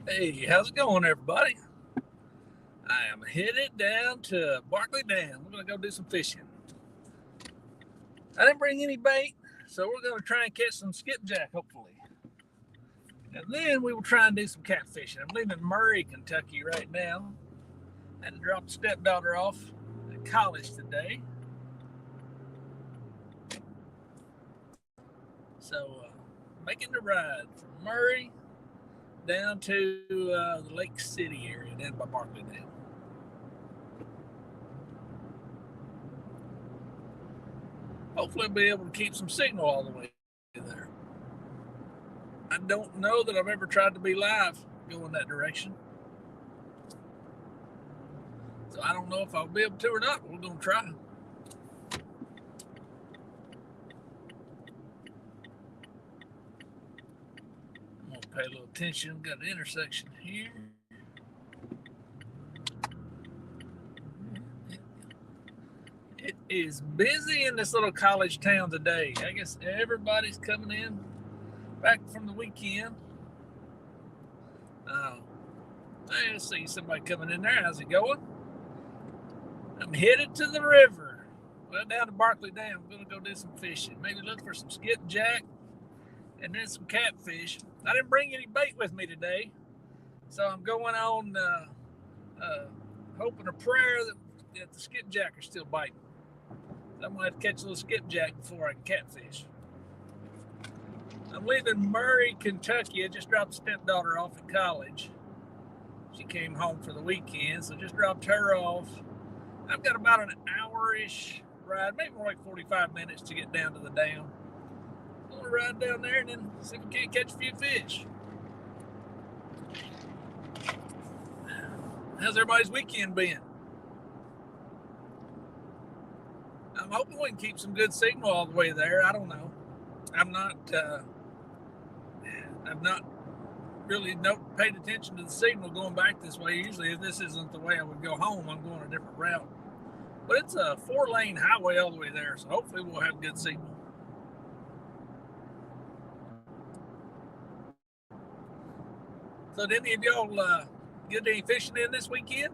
Hey, how's it going, everybody? I am headed down to Barkley Dam. We're going to go do some fishing. I didn't bring any bait, so we're going to try and catch some skipjack, hopefully. And then we will try and do some catfishing. I'm leaving Murray, Kentucky right now. I had to drop the stepdaughter off at college today. So, making the ride from Murray down to the Lake City area down by Barkley Dam. Hopefully, I'll be able to keep some signal all the way there. I don't know that I've ever tried to be live going that direction. So I don't know if I'll be able to or not. We're going to try. I'm going to pay a little attention. Got an intersection here. It is busy in this little college town today. I guess everybody's coming in back from the weekend. I see somebody coming in there. How's it going? I'm headed to the river. Well, down to Barkley Dam. I'm going to go do some fishing. Maybe look for some skipjack and then some catfish. I didn't bring any bait with me today, so I'm going on hoping a prayer that the skipjack are still biting. So I'm going to have to catch a little skipjack before I can catfish. I'm leaving Murray, Kentucky. I just dropped the stepdaughter off at college. She came home for the weekend, so just dropped her off. I've got about an hour-ish ride, maybe more like 45 minutes to get down to the dam. I'm going to ride down there and then see if we can't catch a few fish. How's everybody's weekend been? I'm hoping we can keep some good signal all the way there. I don't know. I've not really paid attention to the signal going back this way. Usually, if this isn't the way I would go home, I'm going a different route. But it's a 4-lane highway all the way there, so hopefully we'll have good signal. So did any of y'all get any fishing in this weekend?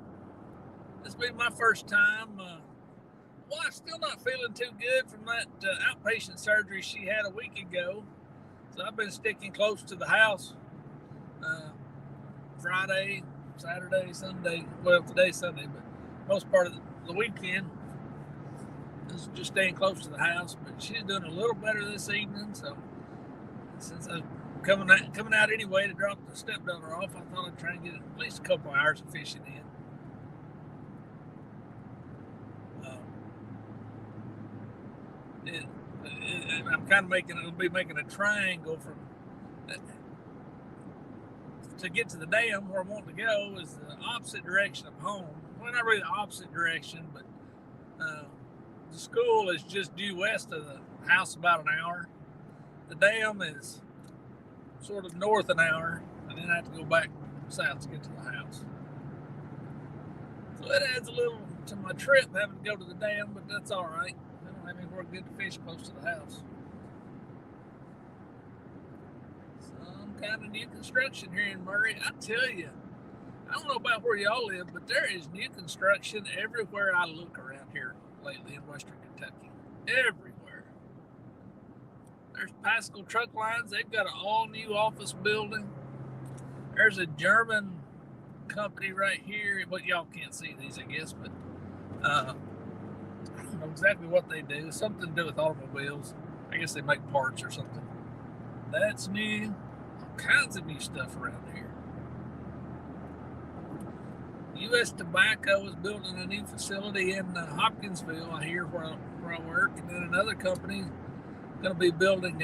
This will be my first time. I'm still not feeling too good from that outpatient surgery she had a week ago. So I've been sticking close to the house. Friday, Saturday, Sunday. Well, today's Sunday, but most part of the weekend is just staying close to the house. But she's doing a little better this evening. So since I'm coming out anyway to drop the stepdaughter off, I thought I'd try and get at least a couple hours of fishing in. I'm kind of making a triangle from to get to the dam where I want to go is the opposite direction of home. Well, not really the opposite direction, but the school is just due west of the house about an hour. The dam is sort of north an hour, and then I have to go back south to get to the house. So it adds a little to my trip having to go to the dam, but that's all right. I don't have anywhere good to fish close to the house. Some kind of new construction here in Murray. I tell you, I don't know about where y'all live, but there is new construction everywhere I look around here lately in Western Kentucky. Everywhere. There's Pascal Truck Lines. They've got an all-new office building. There's a German company right here. But y'all can't see these, I guess, but I don't know exactly what they do. Something to do with automobiles. I guess they make parts or something. That's new. All kinds of new stuff around here. U.S. Tobacco is building a new facility in Hopkinsville, I hear, where I work. And then another company is going to be building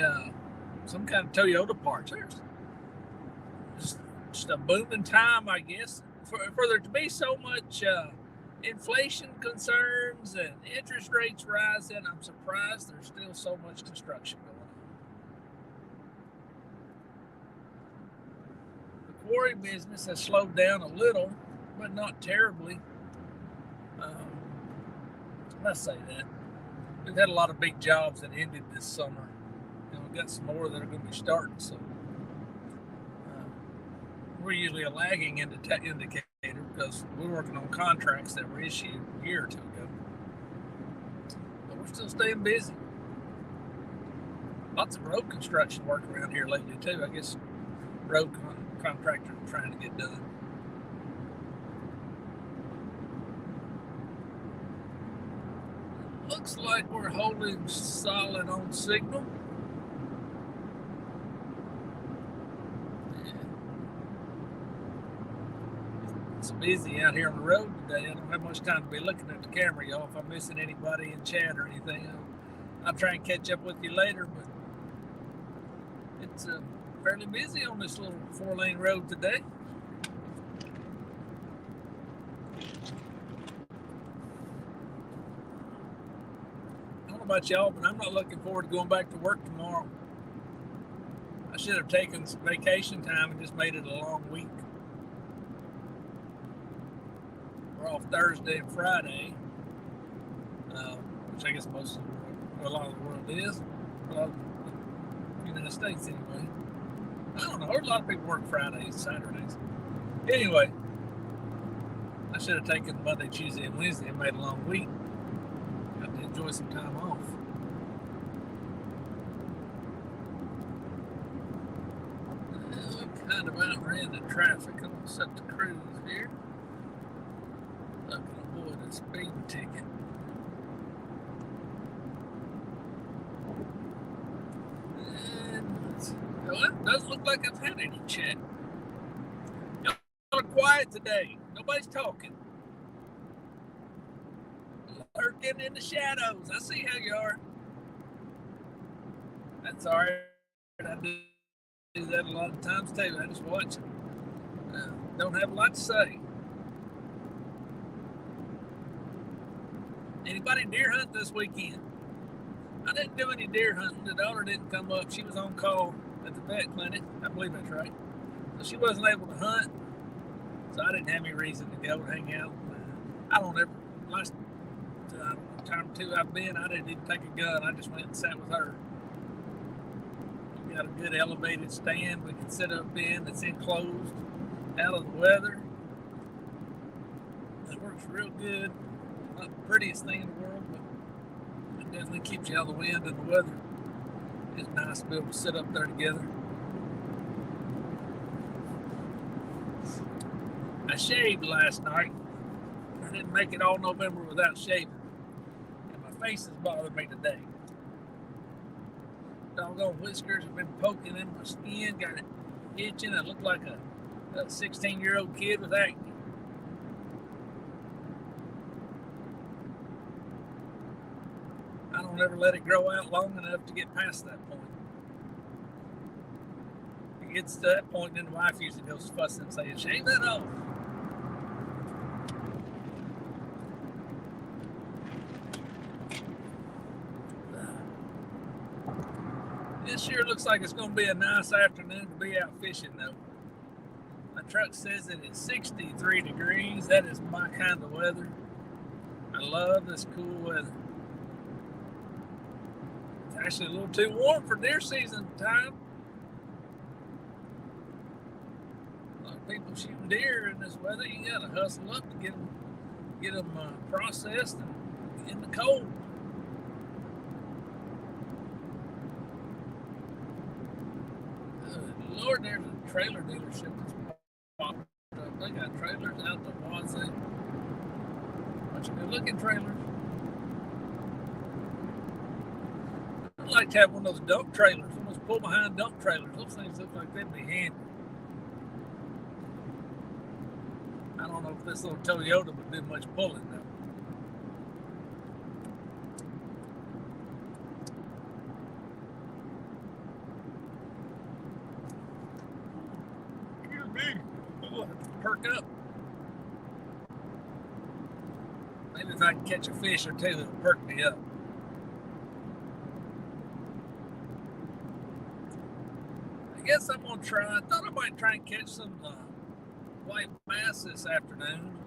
some kind of Toyota parts. There's just a booming time, I guess. For there to be so much inflation concerns and interest rates rising, I'm surprised there's still so much construction going on. The quarry business has slowed down a little, but not terribly. Let's say that. We've had a lot of big jobs that ended this summer, and we've got some more that are going to be starting. So we're usually a lagging indicator because we're working on contracts that were issued a year or two ago. But we're still staying busy. Lots of road construction work around here lately too. I guess road contractors are trying to get done. Looks like we're holding solid on signal. It's busy out here on the road today. I don't have much time to be looking at the camera, y'all. If I'm missing anybody in chat or anything, I'll try and catch up with you later. But it's fairly busy on this little 4-lane road today. I don't know about y'all, but I'm not looking forward to going back to work tomorrow. I should have taken some vacation time and just made it a long week. We're off Thursday and Friday, which I guess most of the world, a lot of the world is. Well, United States anyway. I don't know. A lot of people work Fridays, Saturdays. Anyway, I should have taken Monday, Tuesday, and Wednesday and made a long week. Got to enjoy some time off. We kind of outran the traffic. I'm going to set the cruise here. I can avoid a speeding ticket. Well, it doesn't look like I've had any chat. Y'all are quiet today. Nobody's talking. Lurking in the shadows. I see how you are. That's all right. I do that a lot of times too. I just watch it. Don't have a lot to say. Anybody deer hunt this weekend? I didn't do any deer hunting. The daughter didn't come up. She was on call at the vet clinic. I believe that's right. So she wasn't able to hunt. So I didn't have any reason to go and hang out. I don't ever, last time or two I've been, I didn't even take a gun. I just went and sat with her. We got a good elevated stand we can sit up in that's enclosed, out of the weather. It works real good. Not the prettiest thing in the world, but it definitely keeps you out of the wind and the weather. It's nice to be able to sit up there together. I shaved last night. I didn't make it all November without shaving. And my face has bothered me today. Doggone whiskers have been poking in my skin, got it itching. I look like a 16-year-old kid with acne. I don't ever let it grow out long enough to get past that point. It gets to that point, then the wife usually goes fussing and saying, "Shave that off." This sure looks like it's going to be a nice afternoon to be out fishing, though. My truck says it is 63 degrees. That is my kind of weather. I love this cool weather. Actually a little too warm for deer season time. A lot of people shooting deer in this weather. You gotta hustle up to get them processed and in the cold. Lord, there's a trailer dealership that's popped up. They got trailers out the wazoo. Bunch of good looking trailers. I'd like to have one of those dump trailers, one of those pull behind dump trailers. Those things look like they'd be handy. I don't know if this little Toyota would do much pulling though. Excuse me. Oh, I have to perk up. Maybe if I can catch a fish or two, it'll perk me up. I guess I'm going to try. I thought I might try and catch some white bass this afternoon.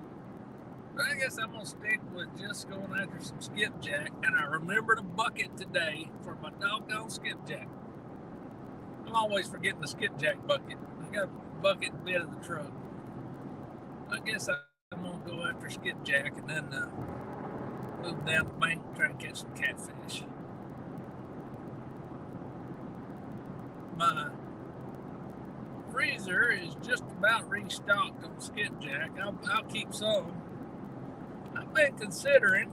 But I guess I'm going to stick with just going after some skipjack. And I remembered a bucket today for my doggone skipjack. I'm always forgetting the skipjack bucket. I got bucket and bed of the truck. I guess I'm gonna go after skipjack and then move down the bank and try to catch some catfish. My freezer is just about restocked on skipjack. I'll keep some. I've been considering,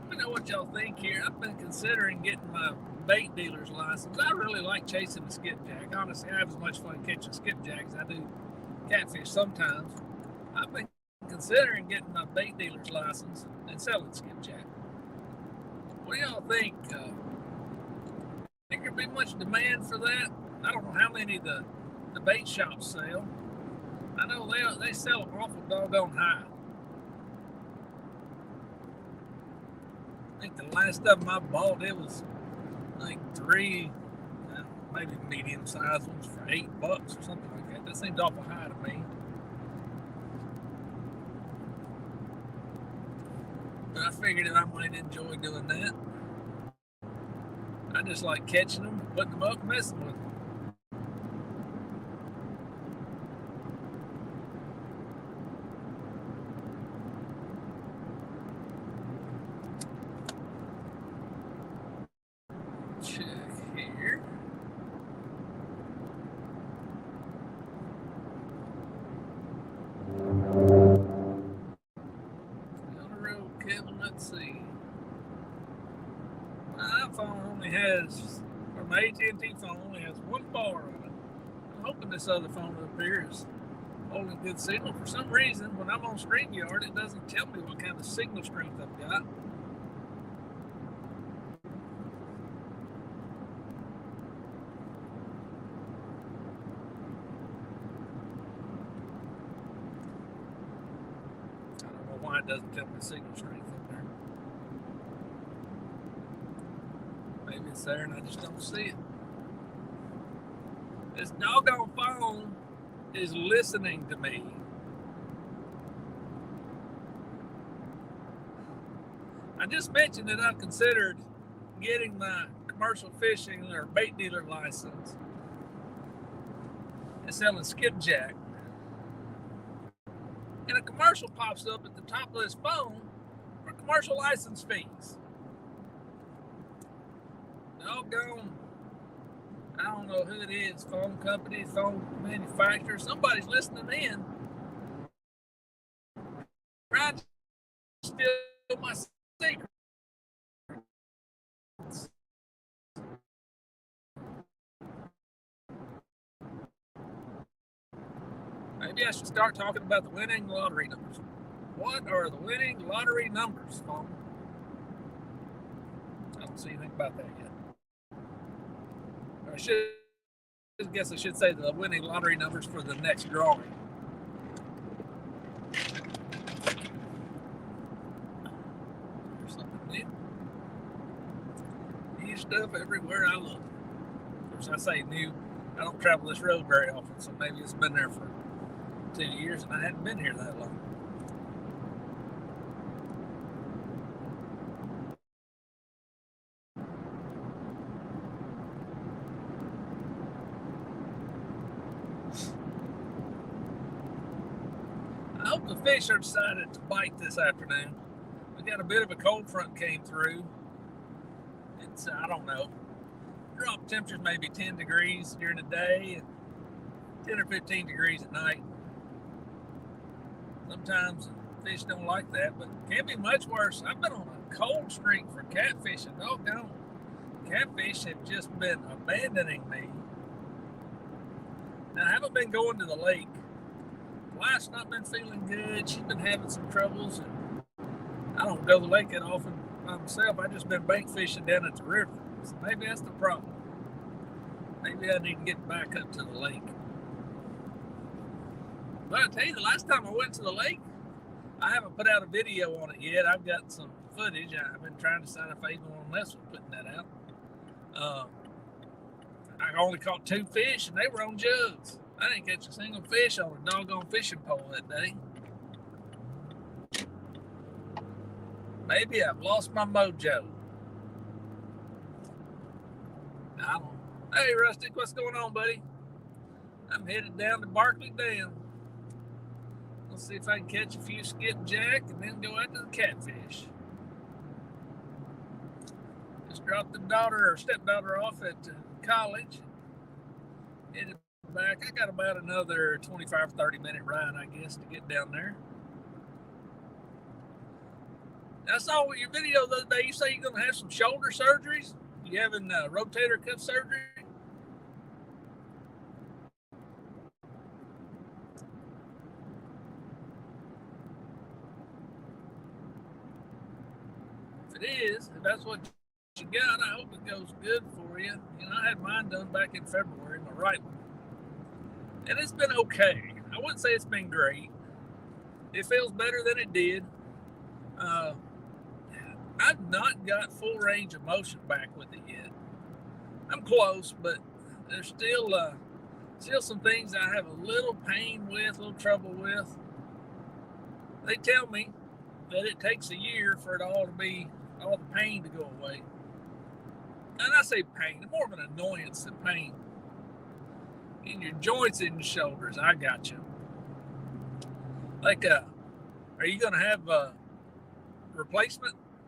let me know what y'all think here. I've been considering getting my bait dealer's license. I really like chasing the skipjack. Honestly, I have as much fun catching skipjack as I do catfish sometimes. I've been considering getting my bait dealer's license and selling skipjack. What do y'all think? Think there'd be much demand for that? I don't know how many the bait shops sell. I know they sell them awful doggone high. I think the last of them I bought, it was like 3, maybe medium-sized ones for $8 or something like that. That seems awful high to me. But I figured that I might enjoy doing that. I just like catching them, putting them up, and messing with them. Check here. Down the road, Kevin, let's see. My iPhone only has, or my AT&T phone only has 1 bar on it. I'm hoping this other phone up here is holding good signal. For some reason, when I'm on StreamYard, it doesn't tell me what kind of signal strength I've got. I don't know why it doesn't tell me signal strength up there. Maybe it's there and I just don't see it. This doggone phone is listening to me. I just mentioned that I've considered getting my commercial fishing or bait dealer license and selling skipjack. And a commercial pops up at the top of this phone for commercial license fees. Doggone, I don't know who it is, phone company, phone manufacturer, somebody's listening in, trying to steal my secret. Maybe I should start talking about the winning lottery numbers. What are the winning lottery numbers, phone? I don't see anything about that yet. I guess I should say the winning lottery numbers for the next drawing. There's something new. New stuff everywhere I look. Of course, I say new. I don't travel this road very often, so maybe it's been there for 2 years and I hadn't been here that long. I hope the fish are decided to bite this afternoon. We got a bit of a cold front came through. It's, I don't know, drop temperatures maybe 10 degrees during the day and 10 or 15 degrees at night. Sometimes fish don't like that, but it can be much worse. I've been on a cold streak for catfishing. Doggone. Catfish have just been abandoning me. Now, I haven't been going to the lake. Wife's not been feeling good. She's been having some troubles, and I don't go to the lake that often by myself. I've just been bank fishing down at the river. So maybe that's the problem. Maybe I need to get back up to the lake. But I tell you, the last time I went to the lake, I haven't put out a video on it yet. I've got some footage. I've been trying to decide if I even want to mess with putting that out. I only caught 2 fish, and they were on jugs. I didn't catch a single fish on a doggone fishing pole that day. Maybe I've lost my mojo. I don't know. Hey, Rustic, what's going on, buddy? I'm headed down to Barkley Dam. Let's see if I can catch a few skipjack and then go out to the catfish. Just dropped the daughter or stepdaughter off at college. Headed back. I got about another 25, 30-minute ride, I guess, to get down there. I saw your video the other day. You say you're going to have some shoulder surgeries. You having rotator cuff surgery? If it is, if that's what you got, I hope it goes good for you. You know, I had mine done back in February, my right one. And it's been okay. I wouldn't say it's been great. It feels better than it did. I've not got full range of motion back with it yet. I'm close, but there's still some things I have a little pain with, a little trouble with. They tell me that it takes a year for all the pain to go away. And I say pain, more of an annoyance than pain. In your joints in your shoulders, I got you. Like, are you going to have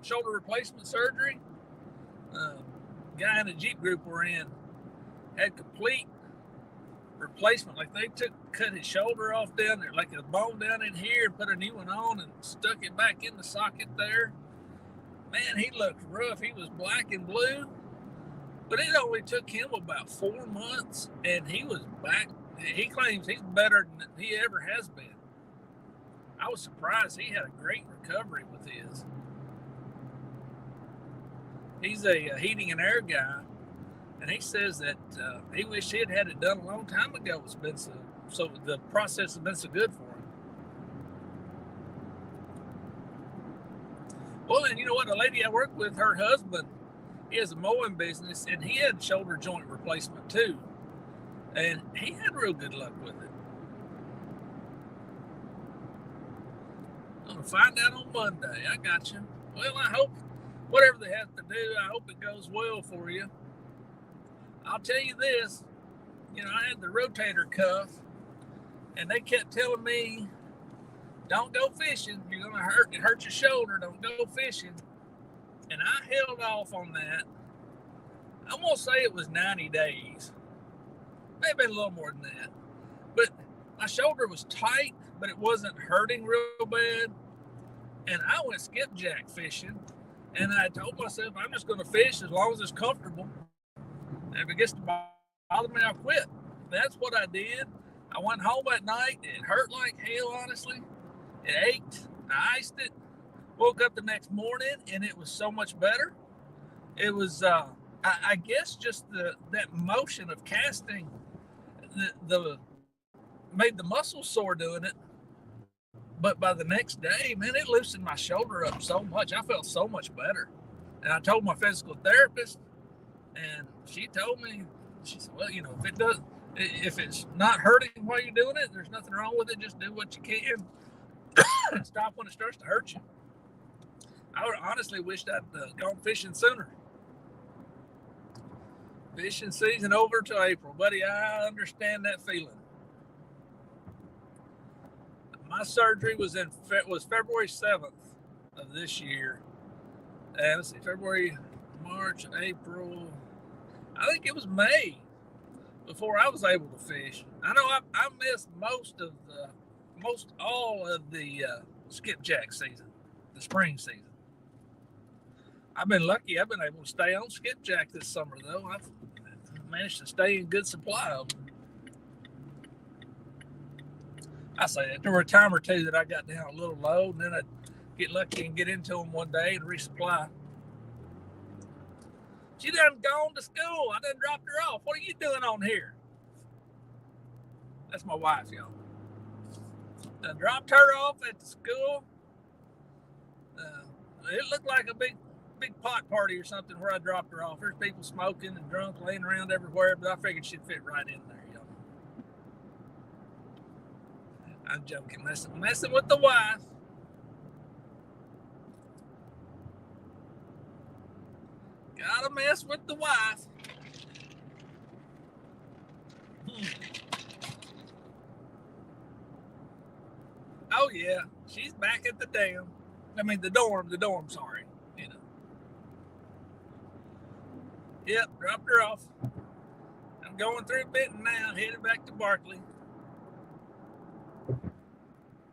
shoulder replacement surgery? Guy in the Jeep group we're in had complete replacement. Like they cut his shoulder off down there, like a bone down in here, and put a new one on and stuck it back in the socket there. Man, he looked rough. He was black and blue, but it only took him about 4 months, and he was back. He claims he's better than he ever has been. I was surprised. He had a great recovery with his. He's a heating and air guy, and he says that he wished he had it done a long time ago. It's been so the process has been so good for him. Well, and you know what? A lady I work with, her husband, he has a mowing business, and he had shoulder joint replacement too, and he had real good luck with it. I'm gonna find out on Monday. I got you. Well, I hope whatever they have to do, I hope it goes well for you. I'll tell you this, you know, I had the rotator cuff, and they kept telling me, don't go fishing. You're going to hurt your shoulder. Don't go fishing. And I held off on that. I'm going to say it was 90 days. Maybe a little more than that. But my shoulder was tight, but it wasn't hurting real bad. And I went skipjack fishing. And I told myself, I'm just going to fish as long as it's comfortable. And if it gets to bother me, I'll quit. That's what I did. I went home at night. It hurt like hell, honestly. It ached. I iced it. Woke up the next morning, and it was so much better. It was, I guess, just that motion of casting made the muscles sore doing it. But by the next day, man, it loosened my shoulder up so much. I felt so much better. And I told my physical therapist, and she told me, she said, well, you know, if it's not hurting while you're doing it, there's nothing wrong with it. Just do what you can. Stop when it starts to hurt you. I would honestly wish I'd gone fishing sooner. Fishing season over till April. Buddy, I understand that feeling. My surgery was February 7th of this year. And let's see, February, March, April. I think it was May before I was able to fish. I know I missed most all of the skipjack season, the spring season. I've been lucky. I've been able to stay on skipjack this summer, though. I've managed to stay in good supply of them. I say that. There were a time or two that I got down a little low, and then I'd get lucky and get into them one day and resupply. She done gone to school. I done dropped her off. What are you doing on here? That's my wife, y'all. Done dropped her off at the school. It looked like a big pot party or something where I dropped her off. There's people smoking and drunk laying around everywhere, but I figured she'd fit right in there, y'all. I'm joking, messing with the wife. Gotta mess with the wife. Oh yeah, she's back at the dorm, sorry. You know. Yep, dropped her off. I'm going through Benton now, headed back to Barkley.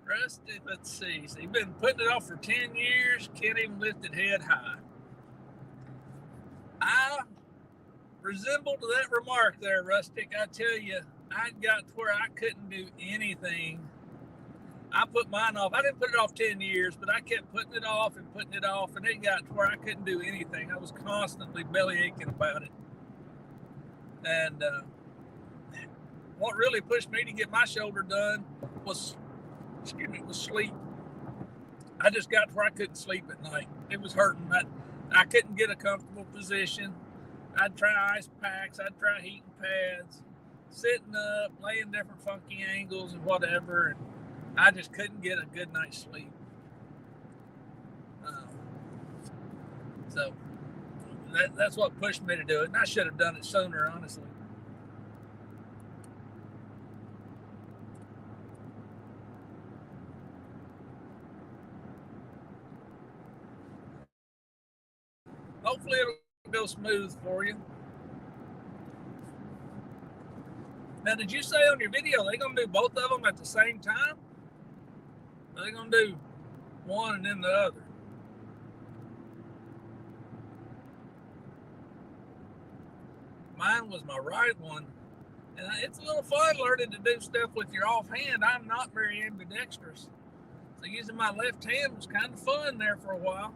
Rusty, let's see. So he's been putting it off for 10 years, can't even lift it head high. I resemble to that remark there, Rustic. I tell you, I got to where I couldn't do anything. I put mine off. I didn't put it off 10 years, but I kept putting it off, and it got to where I couldn't do anything. I was constantly belly aching about it. And what really pushed me to get my shoulder done was sleep. I just got to where I couldn't sleep at night. It was hurting. I couldn't get a comfortable position. I'd try ice packs. I'd try heating pads, sitting up, laying different funky angles and whatever. And I just couldn't get a good night's sleep. So that's what pushed me to do it. And I should have done it sooner, honestly. Hopefully it'll go smooth for you. Now, did you say on your video they're going to do both of them at the same time? Or are they going to do one and then the other? Mine was my right one. And it's a little fun learning to do stuff with your offhand. I'm not very ambidextrous. So using my left hand was kind of fun there for a while.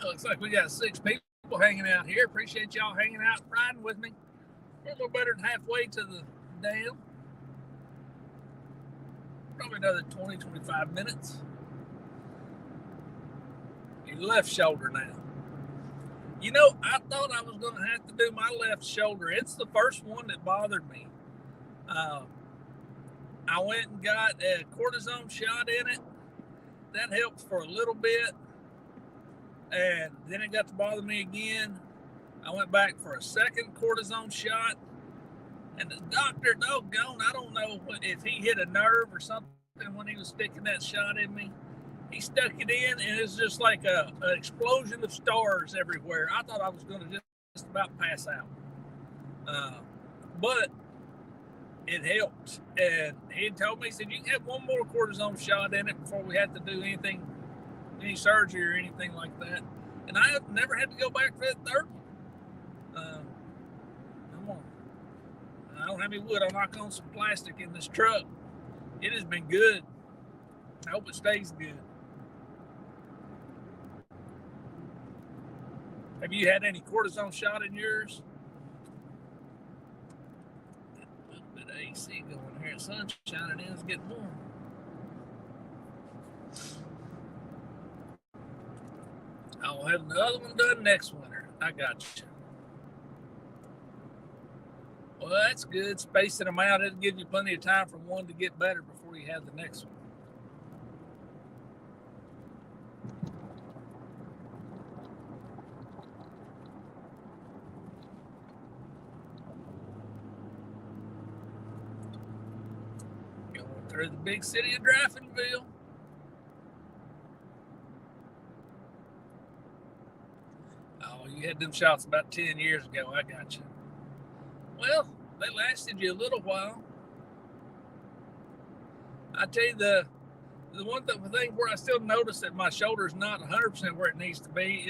Looks like we got 6 people hanging out here. Appreciate y'all hanging out and riding with me. We're a little better than halfway to the dam. Probably another 20, 25 minutes. Your left shoulder now. You know, I thought I was going to have to do my left shoulder. It's the first one that bothered me. I went and got a cortisone shot in it. That helped for a little bit. And then it got to bother me again. I went back for a second cortisone shot. And the doctor, doggone, I don't know if he hit a nerve or something when he was sticking that shot in me. He stuck it in, and it's just like an explosion of stars everywhere. I thought I was going to just about pass out. But it helped. And he told me, he said, you can have one more cortisone shot in it before we have to do anything, any surgery or anything like that. And I never had to go back for that third one. I don't have any wood. I'll knock on some plastic in this truck. It has been good. I hope it stays good. Have you had any cortisone shot in yours? A little bit of AC going here. Sun's shining in. It's getting warm. I'll have the other one done next winter. I got you. Well, that's good. Spacing them out, it'll give you plenty of time for one to get better before you have the next one. Going through the big city of Draftonville. Oh, you had them shots about 10 years ago. I got you. Well, they lasted you a little while. I tell you, the one thing where I still notice that my shoulder's not 100% where it needs to be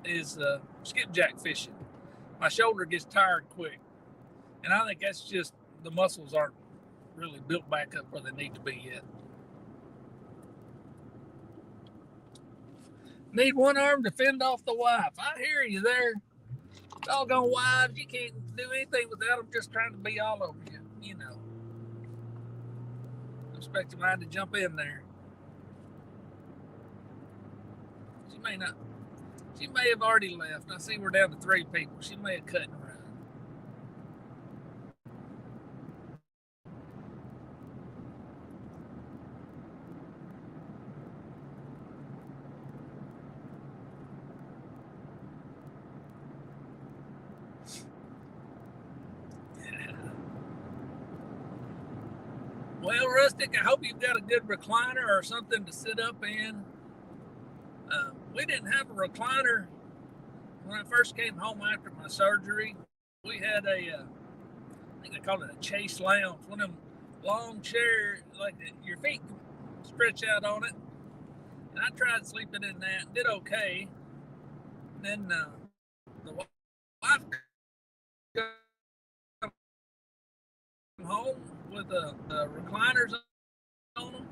is skipjack fishing. My shoulder gets tired quick, and I think that's just the muscles aren't really built back up where they need to be yet. Need one arm to fend off the wife. I hear you there. Doggone wives, you can't do anything without them just trying to be all over you, you know. I'm expecting mine to jump in there. She may have already left. I see we're down to 3 people. She may have cut and run. Well, Rustic, I hope you've got a good recliner or something to sit up in. We didn't have a recliner when I first came home after my surgery. We had I think they called it a chase lounge, one of them long chairs, like your feet can stretch out on it. And I tried sleeping in that, did okay. And then the wife came home with the recliners on them,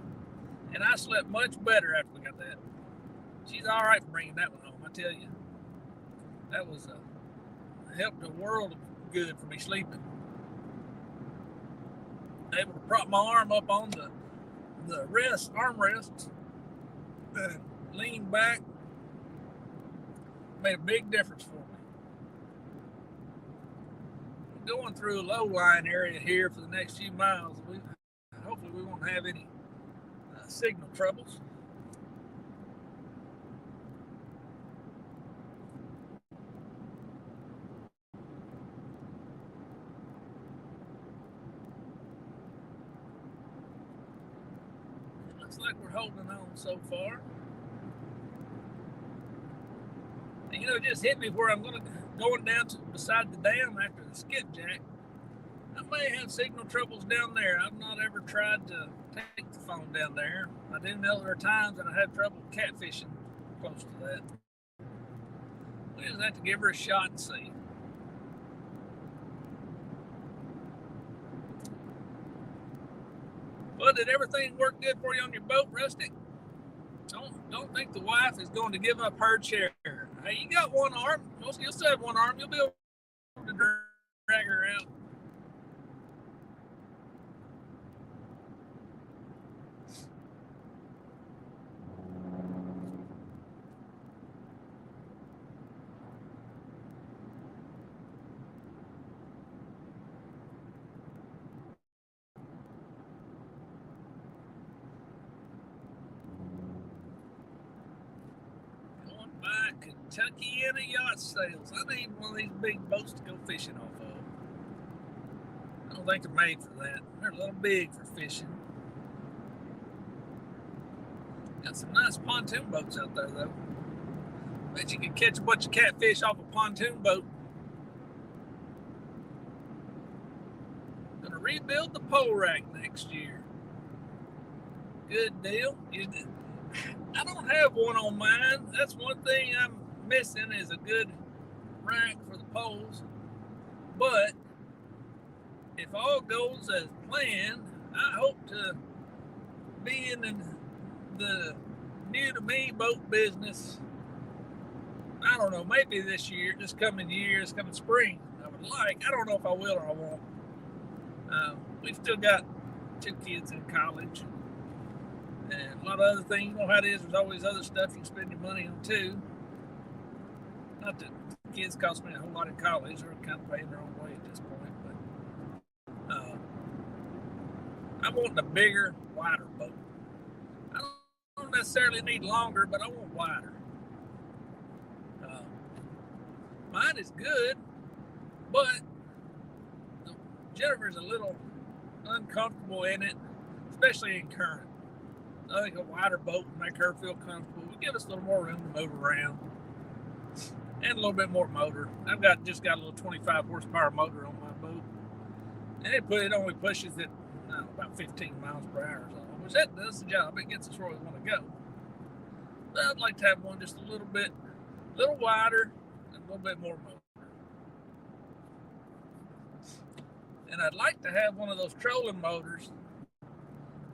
and I slept much better after we got that. She's all right for bringing that one home, I tell you. That was helped a world of good for me sleeping. Able to prop my arm up on the armrests, and lean back. Made a big difference for me. Going through a low-lying area here for the next few miles. Hopefully we won't have any signal troubles. It looks like we're holding on so far. And, it just hit me where I'm going down to beside the dam after the skipjack. I may have signal troubles down there. I've not ever tried to take the phone down there. I do know there are times that I have trouble catfishing close to that. We just have to give her a shot and see. Well, did everything work good for you on your boat, Rustic? Don't think the wife is going to give up her chair. Hey, you got one arm. You'll still have one arm. You'll be able to drag her out. By Kentuckiana Yacht Sales. I need one of these big boats to go fishing off of. I don't think they're made for that. They're a little big for fishing. Got some nice pontoon boats out there, though. Bet you can catch a bunch of catfish off a pontoon boat. Gonna rebuild the pole rack next year. Good deal. I don't have one on mine. That's one thing I'm missing is a good rack for the poles. But if all goes as planned, I hope to be in the new to me boat business. I don't know, maybe this coming spring. I would like. I don't know if I will or I won't. We've still got 2 kids in college. And a lot of other things, how it is, there's always other stuff you can spend your money on too. Not that kids cost me a whole lot in college, they're kind of paying their own way at this point, but I'm wanting a bigger, wider boat. I don't necessarily need longer, but I want wider. Mine is good, but Jennifer's a little uncomfortable in it, especially in current. I think a wider boat would make her feel comfortable. Would give us a little more room to move around. And a little bit more motor. I've just got a little 25 horsepower motor on my boat. And it only pushes it about 15 miles per hour. Which that does the job. It gets us where we want to go. But I'd like to have one just a little wider, and a little bit more motor. And I'd like to have one of those trolling motors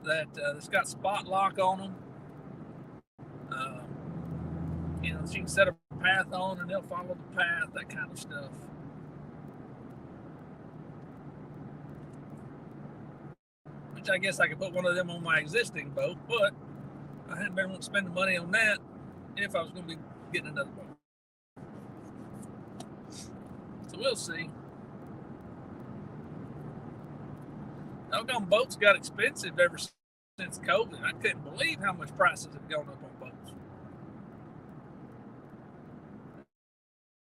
that's got spot lock on them. So you can set a path on and they'll follow the path, that kind of stuff. Which I guess I could put one of them on my existing boat, but I hadn't been spending money on that if I was going to be getting another boat. So we'll see. Doggone boats got expensive ever since COVID. I couldn't believe how much prices have gone up on boats.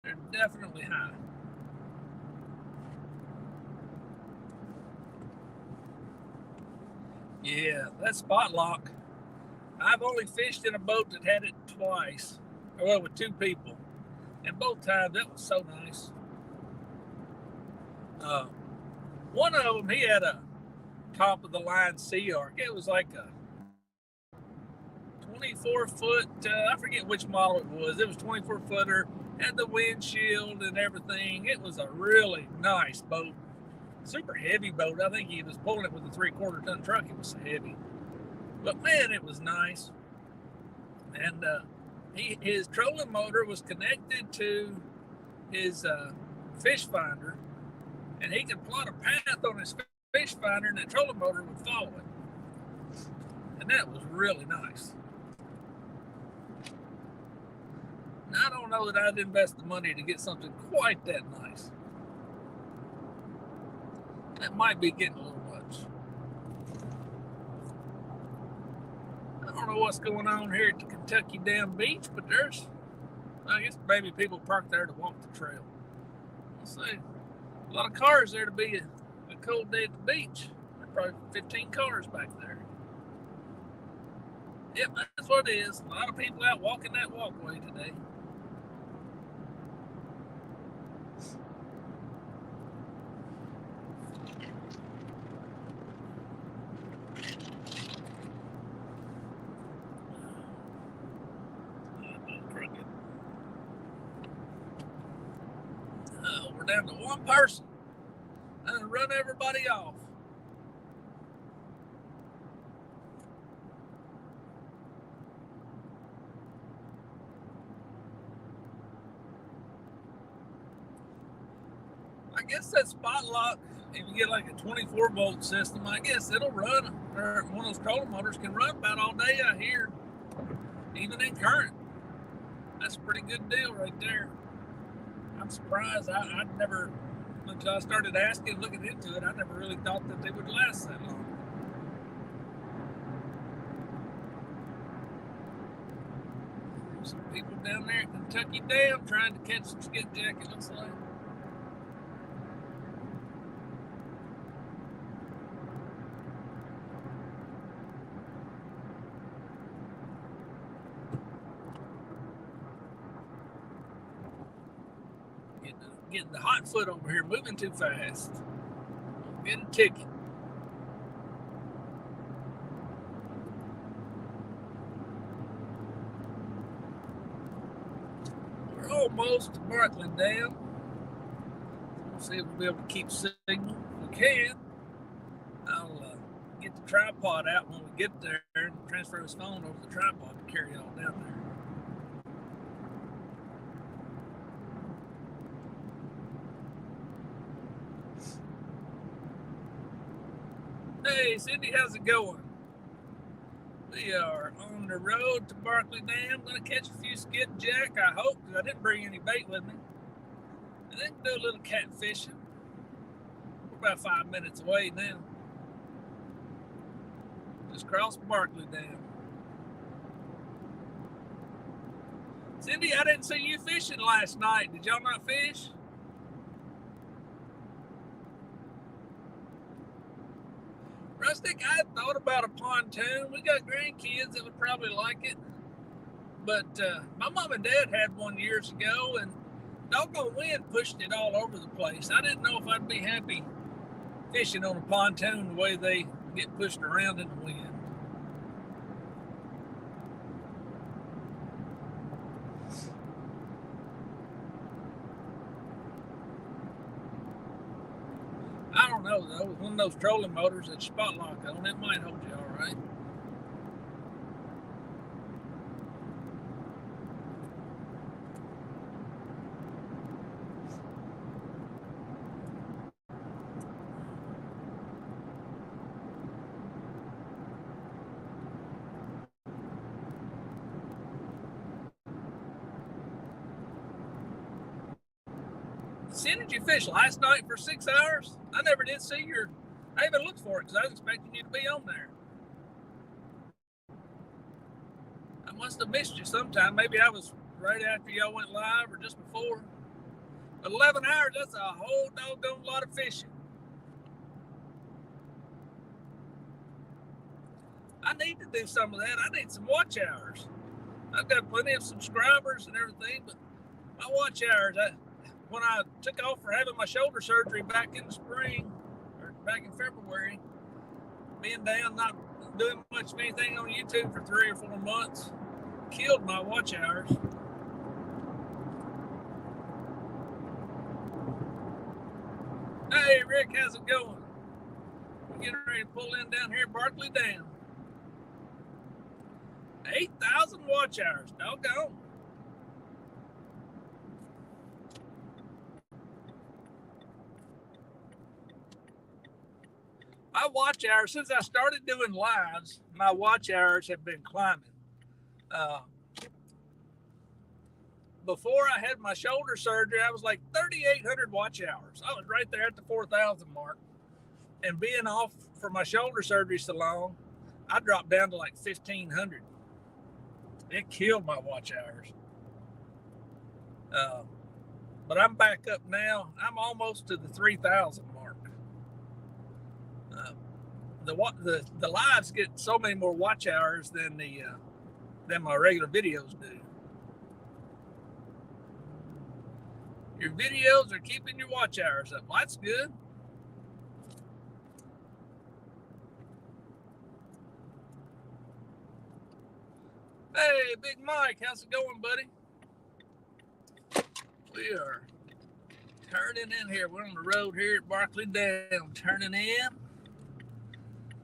They're definitely high. Yeah, that spot lock. I've only fished in a boat that had it twice. Well, with two people. And both times that was so nice. Uh, One of them, he had a top of the line Sea Arc. It was like a 24 foot, I forget which model it was. It was 24 footer, had the windshield and everything. It was a really nice boat. Super heavy boat. I think he was pulling it with a 3/4 ton truck. It was so heavy. But man, it was nice. And his trolling motor was connected to his fish finder, and he could plot a path on his fish finder, and that trolling motor would follow it. And that was really nice. Now, I don't know that I'd invest the money to get something quite that nice. That might be getting a little much. I don't know what's going on here at the Kentucky Dam Beach, but I guess maybe people park there to walk the trail. Let's see. A lot of cars there to be a cold day at the beach. There's probably 15 cars back there. Yep, that's what it is. A lot of people out walking that walkway today. We're down to one person. I'm gonna run everybody off. I guess that spot lock, if you get like a 24 volt system, I guess it'll run, or one of those trolling motors can run about all day out here, even in current. That's a pretty good deal right there. I'm surprised. I'd never, until I started asking, looking into it, I never really thought that they would last that long. Some people down there at Kentucky Dam trying to catch some skipjack, it looks like. Getting the hot foot over here, moving too fast. Get a ticket. We're almost to Barkley Dam. We'll see if we'll be able to keep signal. If we can, I'll get the tripod out when we get there and transfer his phone over the tripod to carry all down there. Hey, Cindy, how's it going? We are on the road to Barkley Dam. Going to catch a few skipjack, I hope, because I didn't bring any bait with me. And then do a little catfishing. We're about 5 minutes away now. Just crossed Barkley Dam. Cindy, I didn't see you fishing last night. Did y'all not fish? Rustic, I thought about a pontoon. We got grandkids that would probably like it. But my mom and dad had one years ago, and doggone wind pushed it all over the place. I didn't know if I'd be happy fishing on a pontoon the way they get pushed around in the wind. I don't know, though. With one of those trolling motors that spot lock on, it might hold you all right. Sin, did you fish last night for 6 hours? I never did see your. I even looked for it because I was expecting you to be on there. I must have missed you sometime. Maybe I was right after y'all went live or just before. But 11 hours, that's a whole doggone lot of fishing. need to do some of that. I need some watch hours. I've got plenty of subscribers and everything, but my watch hours, when I took off for having my shoulder surgery back in the spring, or back in February, being down, not doing much of anything on YouTube for 3 or 4 months, killed my watch hours. Hey, Rick, how's it going? We're getting ready to pull in down here at Barkley Dam. 8,000 watch hours, doggone. My watch hours, since I started doing lives, my watch hours have been climbing. Before I had my shoulder surgery, I was like 3,800 watch hours. I was right there at the 4,000 mark. And being off for my shoulder surgery so long, I dropped down to like 1,500. It killed my watch hours. But I'm back up now. I'm almost to the 3,000 mark. The lives get so many more watch hours than my regular videos do. Your videos are keeping your watch hours up. Well, that's good. Hey, Big Mike, how's it going, buddy? We are turning in here. We're on the road here at Barkley Dam, turning in.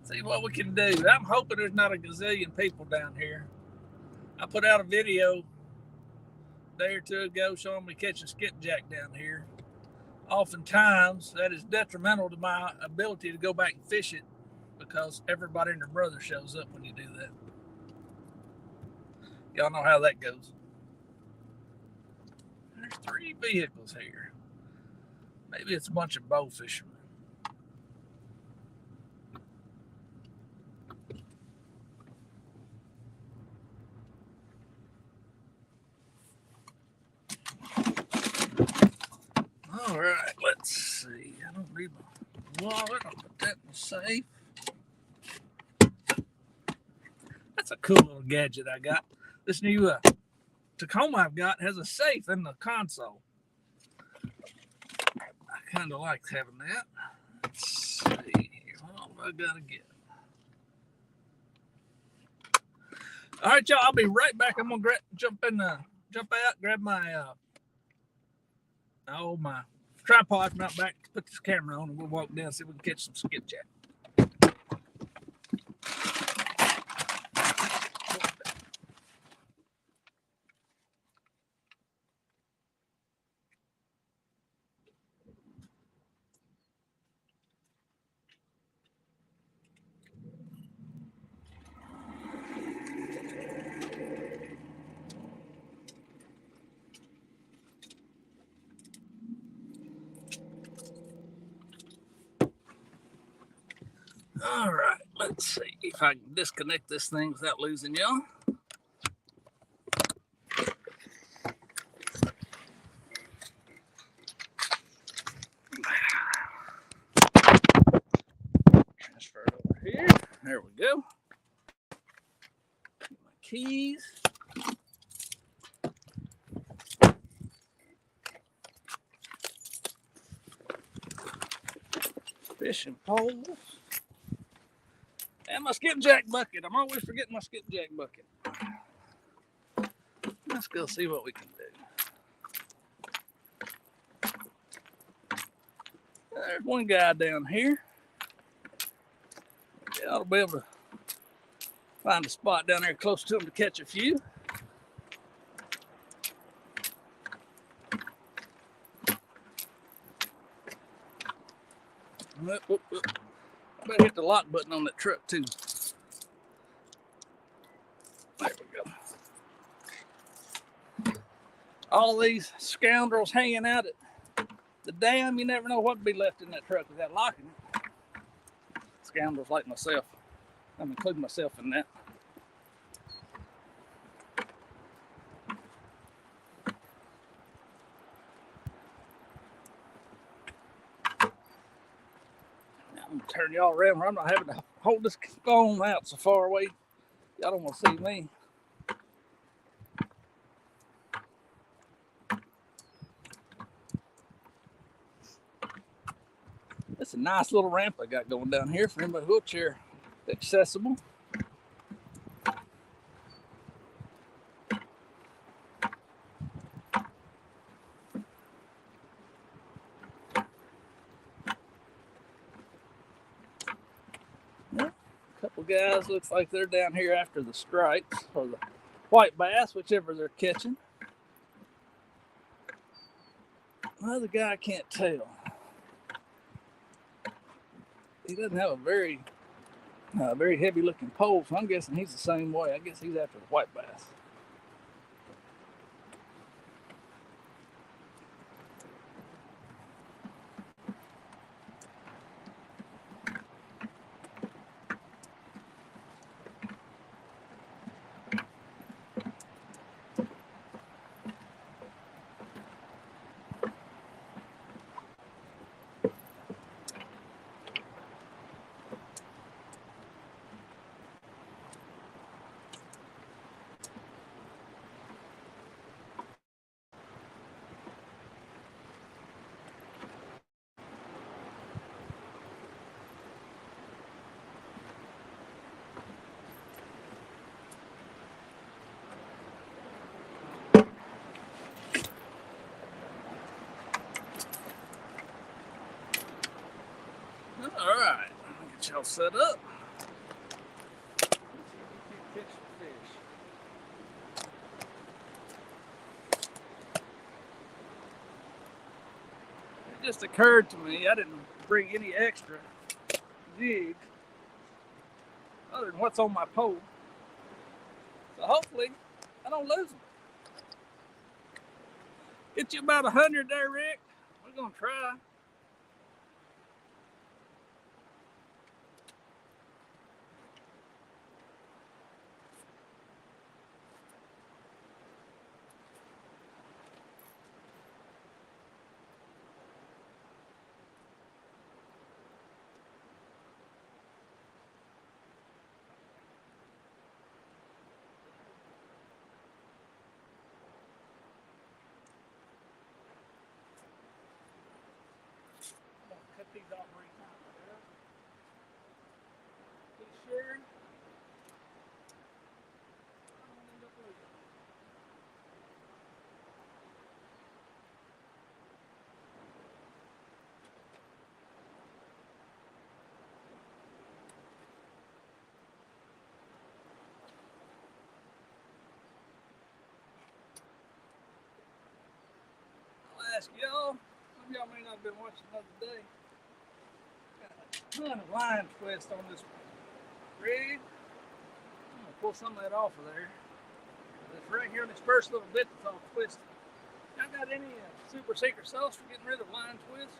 See what we can do. I'm hoping there's not a gazillion people down here. I put out a video a day or two ago showing me catching skipjack down here. Oftentimes, that is detrimental to my ability to go back and fish it because everybody and their brother shows up when you do that. Y'all know how that goes. There's 3 vehicles here. Maybe it's a bunch of bow fishermen. All right, let's see. I don't need my wallet. I'll put that in the safe. That's a cool little gadget I got. This new Tacoma I've got has a safe in the console. I kind of like having that. Let's see here. What do I got to get? All right, y'all. I'll be right back. I'm gonna jump out, grab my my tripod from out back, put this camera on, and we'll walk down and see if we can catch some skipjack. All right, let's see if I can disconnect this thing without losing y'all. Transfer it over here. There we go. Get my keys. Fishing poles. And my skipjack bucket. I'm always forgetting my skipjack bucket. Let's go see what we can do. There's one guy down here. Yeah, I'll be able to find a spot down there close to him to catch a few. Whoop, whoop, whoop. I better hit the lock button on that truck too. There we go. All these scoundrels hanging out at the dam, you never know what would be left in that truck without locking it. Scoundrels like myself. I'm including myself in that. I'm gonna turn y'all around where I'm not having to hold this phone out so far away Y'all don't want to see me. It's a nice little ramp I got going down here for anybody wheelchair accessible. Yeah, a couple guys looks like they're down here after the stripes or the white bass, whichever they're catching. Another guy I can't tell. He doesn't have a very heavy looking pole, so I'm guessing he's the same way. I guess he's after the white bass. All right, get y'all set up. Catch some fish. It just occurred to me I didn't bring any extra jigs other than what's on my pole. So hopefully I don't lose them. Get you about 100 there, Rick. We're gonna try. Cut these off right now. Be sure. I'll ask y'all. Some of y'all may not have been watching the other day. Got a ton of line twist on this rig. I'm gonna pull some of that off of there. It's right here in this first little bit that's all twisted. Y'all got any super secret sauce for getting rid of line twists?